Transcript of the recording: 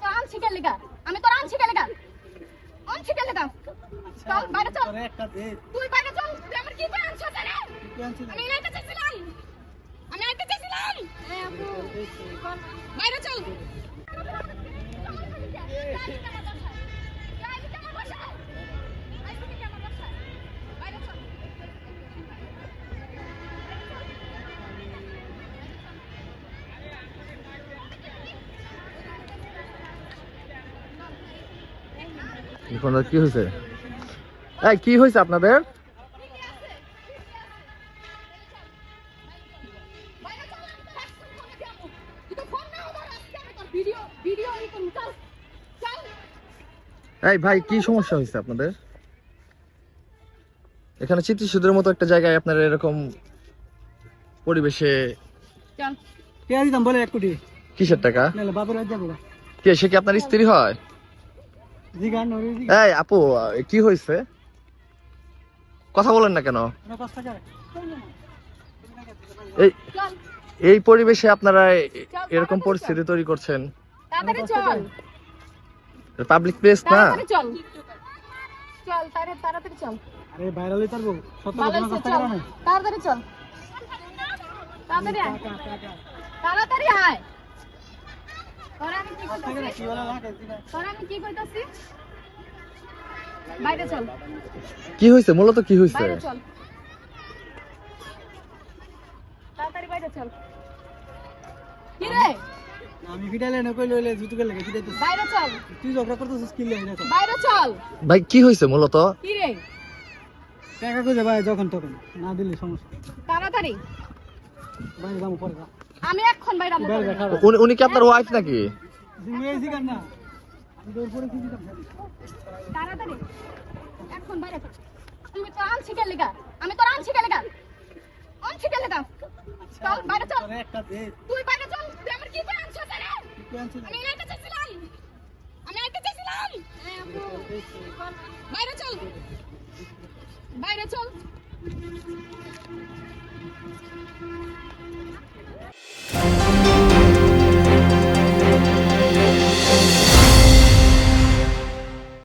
তো আনছি কে লেগা আমি তো আনছি কে লেগা চল বাইরে চল তুই বাইরে চল তুই আমার কি করে আনছিস রে আমি এটা চাইছিলাম এই আপু বাইরে চল কি হয়েছে? এই কি হয়েছে আপনাদের? এই ভাই কি সমস্যা হয়েছে আপনাদের? এখানে চিত্রসূদের মতো একটা জায়গায় আপনারা এরকম পরিবেশে দিতাম বলে 1 কোটি কিসের টাকা? বাপের যাবো কে সে কি আপনার স্ত্রী হয়? এই আপু কি হয়েছে? কথা বলেন না কেন? এই এই পরিবেশে আপনারা এরকম পরিস্থিতি তৈরি করছেন। তাড়াতাড়ি চল পাবলিক প্লেস না। তাড়াতাড়ি চল তাড়াতাড়ি চল আরে ভাইরাল হই পারবো তাড়াতাড়ি চল তাড়াতাড়ি আয় তোরা আমি কি কইতাছি বাইরে চল কি হয়েছে মূলত কি হয়েছে? বাইরে চল তাড়াতাড়ি বাইরে চল কি রে আমি ভিডিও না কই লইলে জুতুকে লাগে ভিডিও বাইরে চল তুই ঝগড়া করতেছিস কি লাগে না বাইরে চল ভাই কি হয়েছে মূলত? কি রে টাকা কই ভাই যখন তখন না দিলে সমস্যা তাড়াতাড়ি বাইরে যাবো পরে আমি এখন বাইরে যাবো উনি কি আপনার ওয়াইফ নাকি? জিমেছি কেন না আমি তোর পরে কি দিতাম তাড়াতাড়ি এখন বাইরে চল তুমি তো আনছি কে লেগা আমি তো আনছি কে লেগা চল বাইরে চল তুই বাইরে চল তুই আমার কি করে আনছিস রে আমি এটা চাইছিলাম এই আপু বাইরে চল